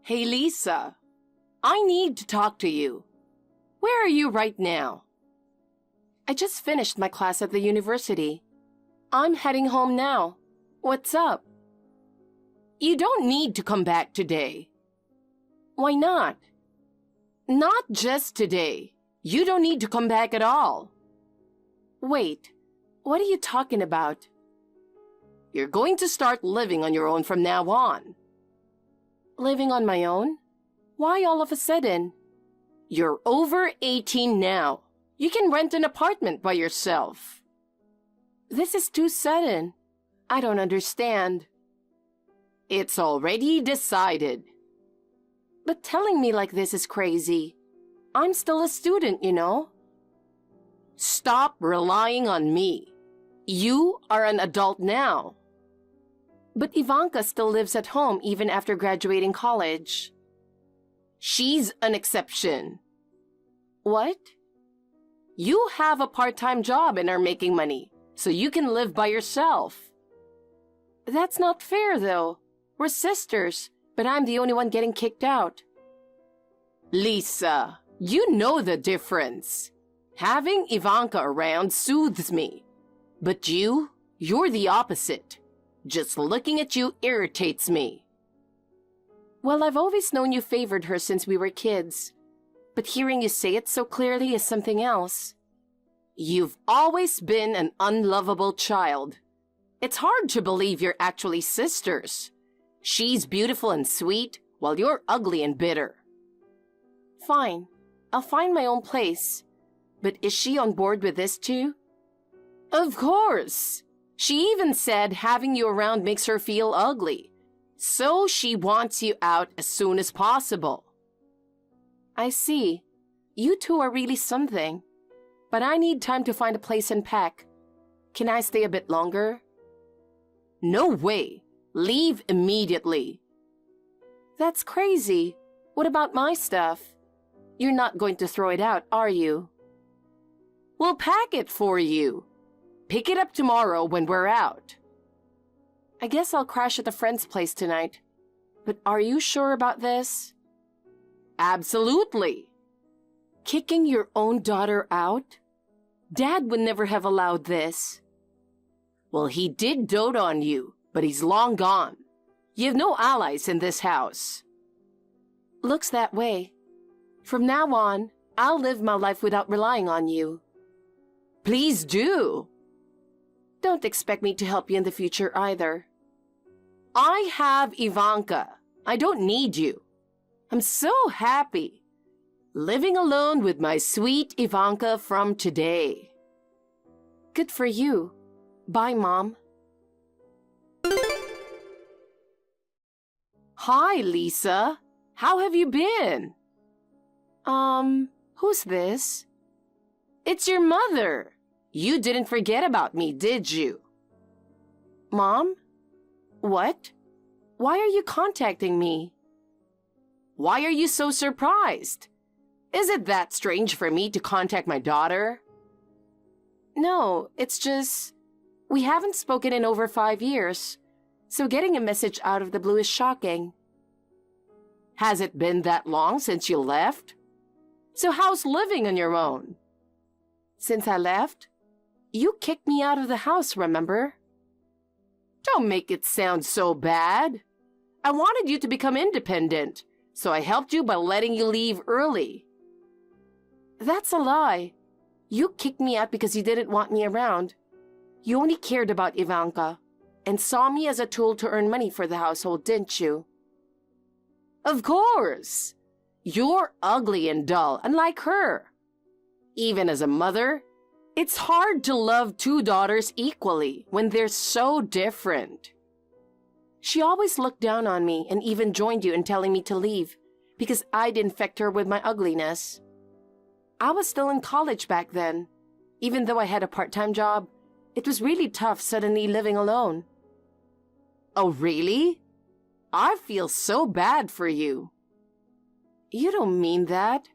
Hey, Lisa. I need to talk to you. Where are you right now? I just finished my class at the university. I'm heading home now. What's up? You don't need to come back today. Why not? Not just today. You don't need to come back at all. Wait, what are you talking about? You're going to start living on your own from now on. Living on my own? Why all of a sudden? You're over 18 now. You can rent an apartment by yourself. This is too sudden. I don't understand. It's already decided. But telling me like this is crazy. I'm still a student, you know. Stop relying on me. You are an adult now. But Ivanka still lives at home even after graduating college. She's an exception. What? You have a part-time job and are making money, so you can live by yourself. That's not fair, though. We're sisters, but I'm the only one getting kicked out. Lisa, you know the difference. Having Ivanka around soothes me. But you're the opposite. Just looking at you irritates me. Well, I've always known you favored her since we were kids. But hearing you say it so clearly is something else. You've always been an unlovable child. It's hard to believe you're actually sisters. She's beautiful and sweet, while you're ugly and bitter. Fine. I'll find my own place. But is she on board with this too? Of course. She even said having you around makes her feel ugly. So she wants you out as soon as possible. I see. You two are really something. But I need time to find a place and pack. Can I stay a bit longer? No way. Leave immediately. That's crazy. What about my stuff? You're not going to throw it out, are you? We'll pack it for you. Pick it up tomorrow when we're out. I guess I'll crash at a friend's place tonight. But are you sure about this? Absolutely. Kicking your own daughter out? Dad would never have allowed this. Well, he did dote on you, but he's long gone. You have no allies in this house. Looks that way. From now on, I'll live my life without relying on you. Please do. Don't expect me to help you in the future either. I have Ivanka. I don't need you. I'm so happy. Living alone with my sweet Ivanka from today. Good for you. Bye, Mom. Hi, Lisa. How have you been? Who's this? It's your mother. You didn't forget about me, did you? Mom? What? Why are you contacting me? Why are you so surprised? Is it that strange for me to contact my daughter? No, it's just... we haven't spoken in over 5 years, so getting a message out of the blue is shocking. Has it been that long since you left? So how's living on your own? Since I left? You kicked me out of the house, remember? Don't make it sound so bad. I wanted you to become independent, so I helped you by letting you leave early. That's a lie. You kicked me out because you didn't want me around. You only cared about Ivanka and saw me as a tool to earn money for the household, didn't you? Of course. You're ugly and dull, unlike her. Even as a mother, it's hard to love 2 daughters equally when they're so different. She always looked down on me and even joined you in telling me to leave because I'd infect her with my ugliness. I was still in college back then. Even though I had a part-time job, it was really tough suddenly living alone. Oh, really? I feel so bad for you. You don't mean that.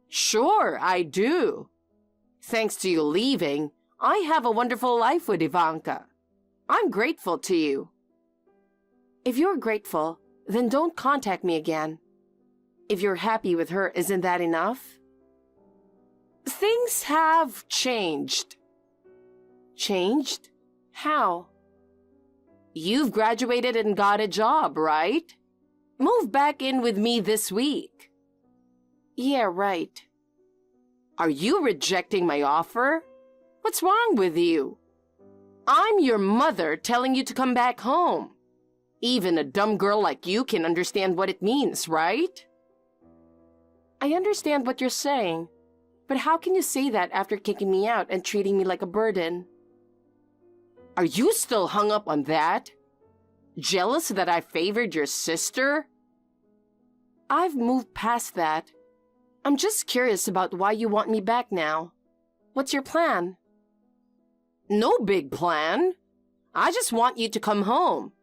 Sure, I do. Thanks to you leaving, I have a wonderful life with Ivanka. I'm grateful to you. If you're grateful, Then don't contact me again. If you're happy with her, isn't that enough? Things have changed. Changed? How? You've graduated and got a job, right? Move back in with me this week. Yeah, right. Are you rejecting my offer? What's wrong with you? I'm your mother telling you to come back home. Even a dumb girl like you can understand what it means, right? I understand what you're saying, but how can you say that after kicking me out and treating me like a burden? Are you still hung up on that? Jealous that I favored your sister? I've moved past that. I'm just curious about why you want me back now. What's your plan? No big plan. I just want you to come home.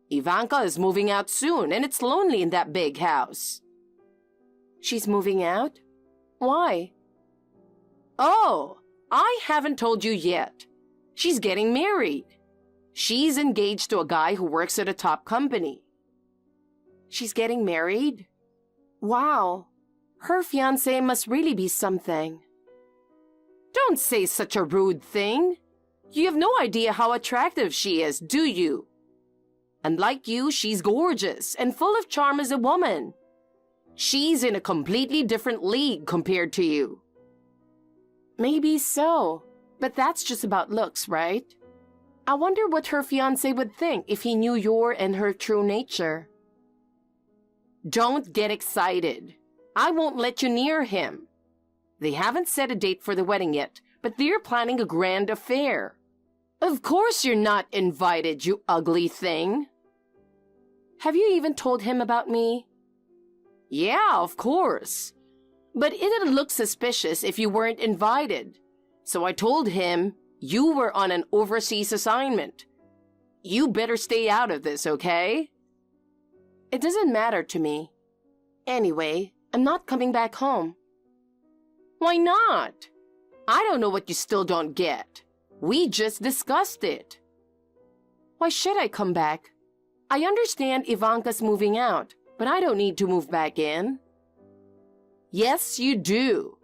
Ivanka is moving out soon, and it's lonely in that big house. She's moving out? Why? Oh, I haven't told you yet. She's getting married. She's engaged to a guy who works at a top company. She's getting married? Wow. Her fiancé must really be something. Don't say such a rude thing. You have no idea how attractive she is, do you? And like you, she's gorgeous and full of charm as a woman. She's in a completely different league compared to you. Maybe so, but that's just about looks, right? I wonder what her fiancé would think if he knew your and her true nature. Don't get excited. I won't let you near him. They haven't set a date for the wedding yet, but they're planning a grand affair. Of course you're not invited, you ugly thing. Have you even told him about me? Yeah, of course. But it'd look suspicious if you weren't invited. So I told him you were on an overseas assignment. You better stay out of this, okay? It doesn't matter to me. Anyway, I'm not coming back home. Why not? I don't know what you still don't get. We just discussed it. Why should I come back? I understand Ivanka's moving out, but I don't need to move back in. Yes, you do.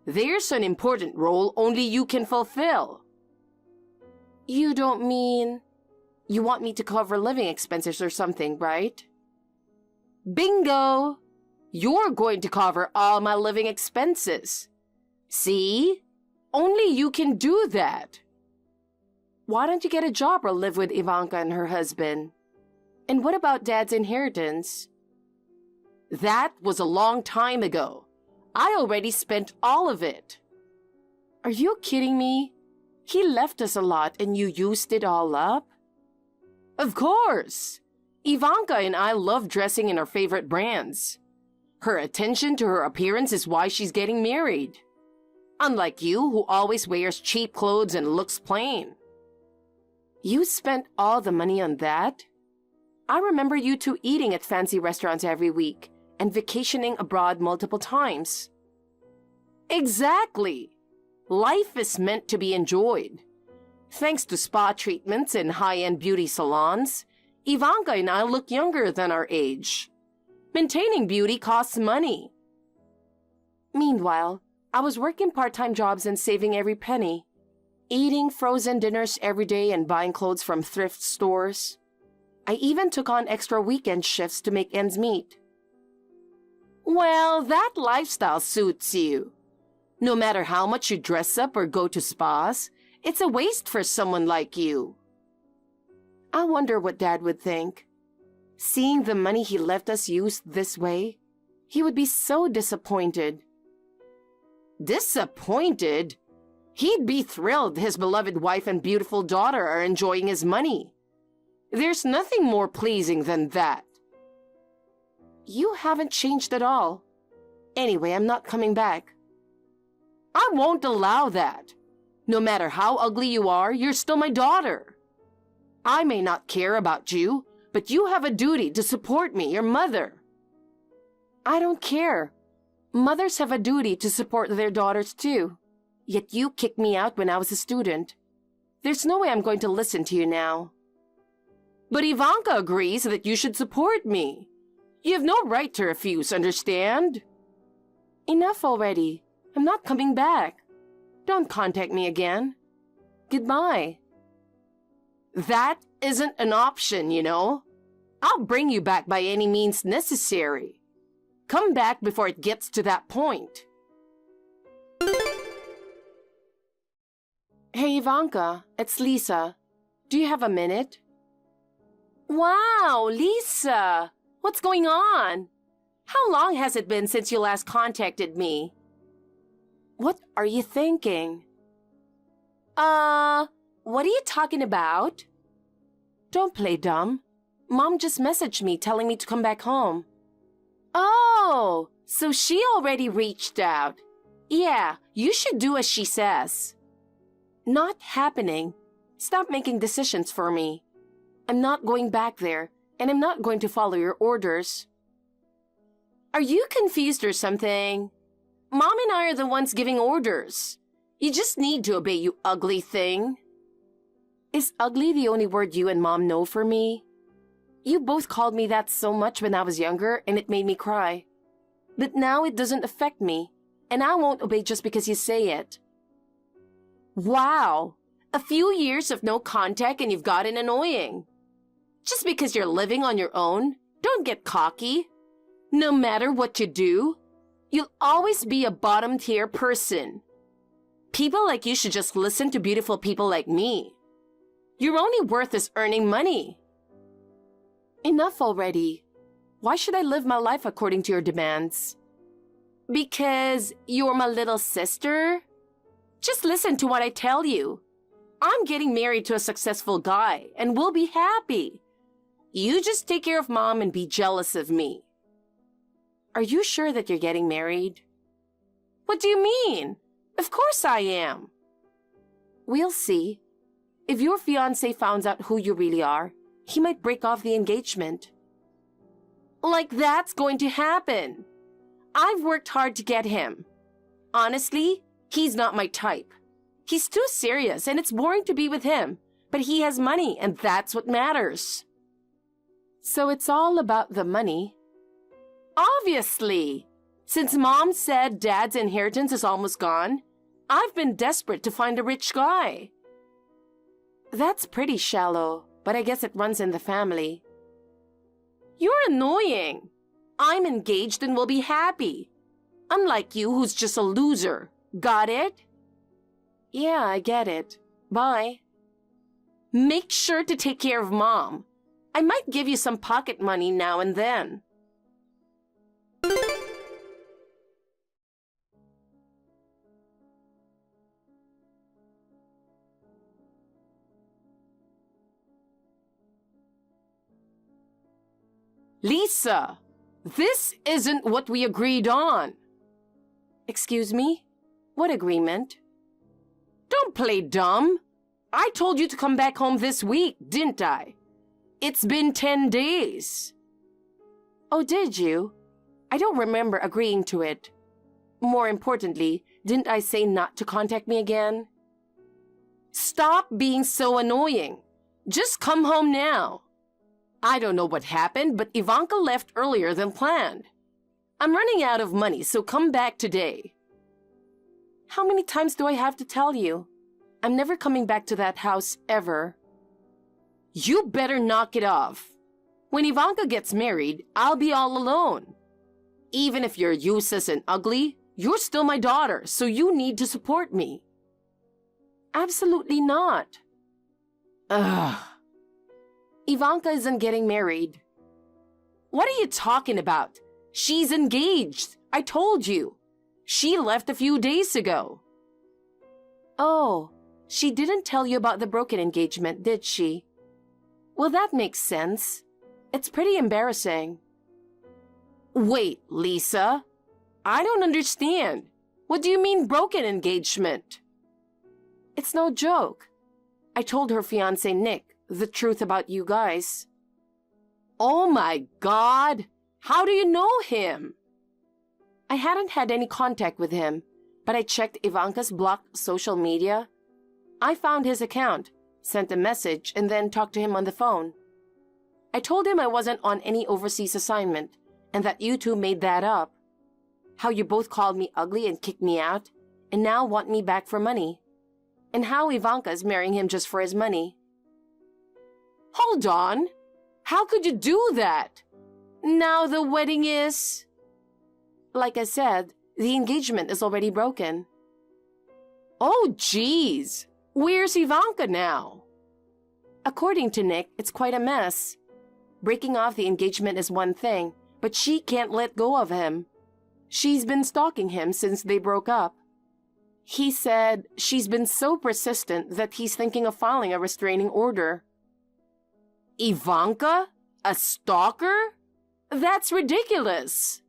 There's an important role only you can fulfill. You don't mean you want me to cover living expenses or something, right? Bingo! You're going to cover all my living expenses. See? Only you can do that. Why don't you get a job or live with Ivanka and her husband? And what about Dad's inheritance? That was a long time ago. I already spent all of it. Are you kidding me? He left us a lot and you used it all up? Of course. Ivanka and I love dressing in our favorite brands. Her attention to her appearance is why she's getting married. Unlike you, who always wears cheap clothes and looks plain. You spent all the money on that? I remember you two eating at fancy restaurants every week and vacationing abroad multiple times. Exactly. Life is meant to be enjoyed. Thanks to spa treatments and high-end beauty salons, Ivanka and I look younger than our age. Maintaining beauty costs money. Meanwhile, I was working part-time jobs and saving every penny, eating frozen dinners every day and buying clothes from thrift stores. I even took on extra weekend shifts to make ends meet. Well, that lifestyle suits you. No matter how much you dress up or go to spas, it's a waste for someone like you. I wonder what Dad would think. Seeing the money he left us used this way, he would be so disappointed. Disappointed? He'd be thrilled his beloved wife and beautiful daughter are enjoying his money. There's nothing more pleasing than that. You haven't changed at all. Anyway, I'm not coming back. I won't allow that. No matter how ugly you are, you're still my daughter. I may not care about you, but you have a duty to support me, your mother. I don't care. Mothers have a duty to support their daughters too. Yet you kicked me out when I was a student. There's no way I'm going to listen to you now. But Ivanka agrees that you should support me. You have no right to refuse, understand? Enough already. I'm not coming back. Don't contact me again. Goodbye. That isn't an option, you know. I'll bring you back by any means necessary. Come back before it gets to that point. Hey, Ivanka, it's Lisa. Do you have a minute? Wow, Lisa! What's going on? How long has it been since you last contacted me? What are you thinking? What are you talking about? Don't play dumb. Mom just messaged me telling me to come back home. Oh, so she already reached out. Yeah, you should do as she says. Not happening. Stop making decisions for me. I'm not going back there, and I'm not going to follow your orders. Are you confused or something? Mom and I are the ones giving orders. You just need to obey, you ugly thing. Is ugly the only word you and Mom know for me? You both called me that so much when I was younger, and it made me cry. But now it doesn't affect me, and I won't obey just because you say it. Wow, a few years of no contact and you've gotten annoying. Just because you're living on your own, don't get cocky. No matter what you do, you'll always be a bottom-tier person. People like you should just listen to beautiful people like me. Your only worth is earning money. Enough already. Why should I live my life according to your demands? Because you're my little sister? Just listen to what I tell you. I'm getting married to a successful guy, and we'll be happy. You just take care of Mom and be jealous of me. Are you sure that you're getting married? What do you mean? Of course I am. We'll see. If your fiancé finds out who you really are, he might break off the engagement. Like that's going to happen. I've worked hard to get him. Honestly, he's not my type. He's too serious and it's boring to be with him, but he has money and that's what matters. So it's all about the money? Obviously. Since Mom said Dad's inheritance is almost gone, I've been desperate to find a rich guy. That's pretty shallow, but I guess it runs in the family. You're annoying. I'm engaged and will be happy. Unlike you, who's just a loser. Got it? Yeah, I get it. Bye. Make sure to take care of Mom. I might give you some pocket money now and then. Lisa, this isn't what we agreed on. Excuse me? What agreement? Don't play dumb. I told you to come back home this week, didn't I? It's been 10 days. Oh, did you? I don't remember agreeing to it. More importantly, didn't I say not to contact me again? Stop being so annoying. Just come home now. I don't know what happened, but Ivanka left earlier than planned. I'm running out of money, so come back today. How many times do I have to tell you? I'm never coming back to that house ever. You better knock it off. When Ivanka gets married, I'll be all alone. Even if you're useless and ugly, you're still my daughter, so you need to support me. Absolutely not. Ugh. Ivanka isn't getting married. What are you talking about? She's engaged. I told you. She left a few days ago. Oh, she didn't tell you about the broken engagement, did she? Well, that makes sense. It's pretty embarrassing. Wait, Lisa. I don't understand. What do you mean broken engagement? It's no joke. I told her fiancé Nick the truth about you guys. Oh my God! How do you know him? I hadn't had any contact with him, but I checked Ivanka's blocked social media. I found his account, sent a message, and then talked to him on the phone. I told him I wasn't on any overseas assignment, and that you two made that up. How you both called me ugly and kicked me out, and now want me back for money. And how Ivanka's marrying him just for his money. Hold on! How could you do that? Now the wedding is... Like I said, the engagement is already broken. Oh, jeez! Where's Ivanka now? According to Nick, it's quite a mess. Breaking off the engagement is one thing, but she can't let go of him. She's been stalking him since they broke up. He said she's been so persistent that he's thinking of filing a restraining order. Ivanka? A stalker? That's ridiculous.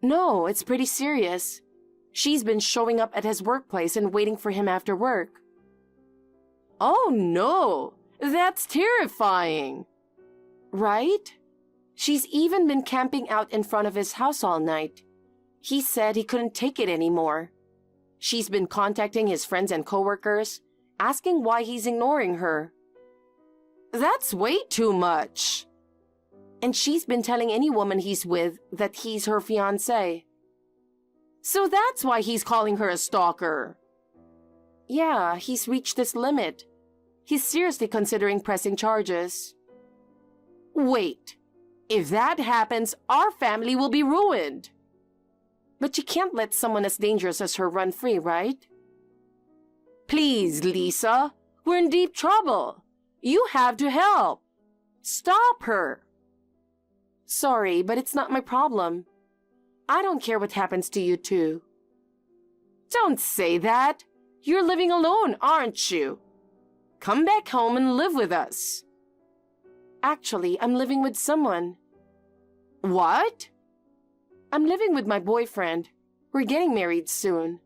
No, it's pretty serious. She's been showing up at his workplace and waiting for him after work. Oh no, that's terrifying. Right? She's even been camping out in front of his house all night. He said he couldn't take it anymore. She's been contacting his friends and coworkers, asking why he's ignoring her. That's way too much. And she's been telling any woman he's with that he's her fiancé. So that's why he's calling her a stalker. Yeah, he's reached his limit. He's seriously considering pressing charges. Wait, if that happens, our family will be ruined. But you can't let someone as dangerous as her run free, right? Please, Lisa, we're in deep trouble. You have to help. Stop her. Sorry, but it's not my problem. I don't care what happens to you two. Don't say that. You're living alone, aren't you? Come back home and live with us. Actually, I'm living with someone. What? I'm living with my boyfriend. We're getting married soon.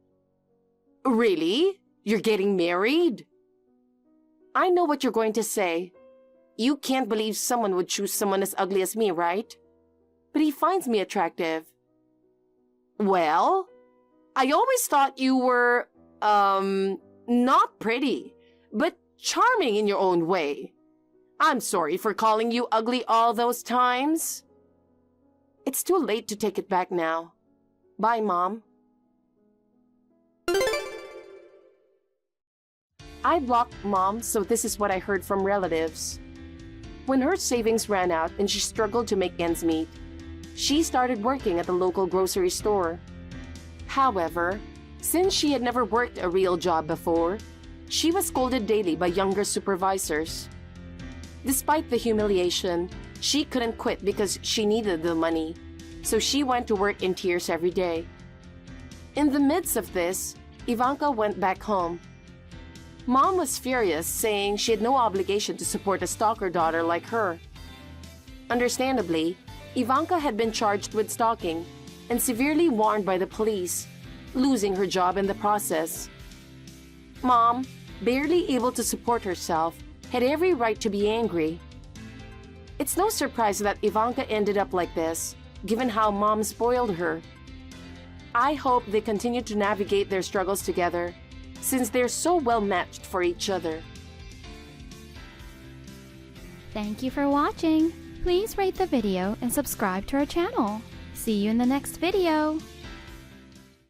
Really? You're getting married? I know what you're going to say. You can't believe someone would choose someone as ugly as me, right? But he finds me attractive. Well, I always thought you were, not pretty, but charming in your own way. I'm sorry for calling you ugly all those times. It's too late to take it back now. Bye, Mom. I blocked Mom, so this is what I heard from relatives. When her savings ran out and she struggled to make ends meet, she started working at the local grocery store. However, since she had never worked a real job before, she was scolded daily by younger supervisors. Despite the humiliation, she couldn't quit because she needed the money, so she went to work in tears every day. In the midst of this, Ivanka went back home. Mom was furious, saying she had no obligation to support a stalker daughter like her. Understandably, Ivanka had been charged with stalking and severely warned by the police, losing her job in the process. Mom, barely able to support herself, had every right to be angry. It's no surprise that Ivanka ended up like this, given how Mom spoiled her. I hope they continue to navigate their struggles together, since they're so well matched for each other. Thank you for watching. Please rate the video and subscribe to our channel. See you in the next video.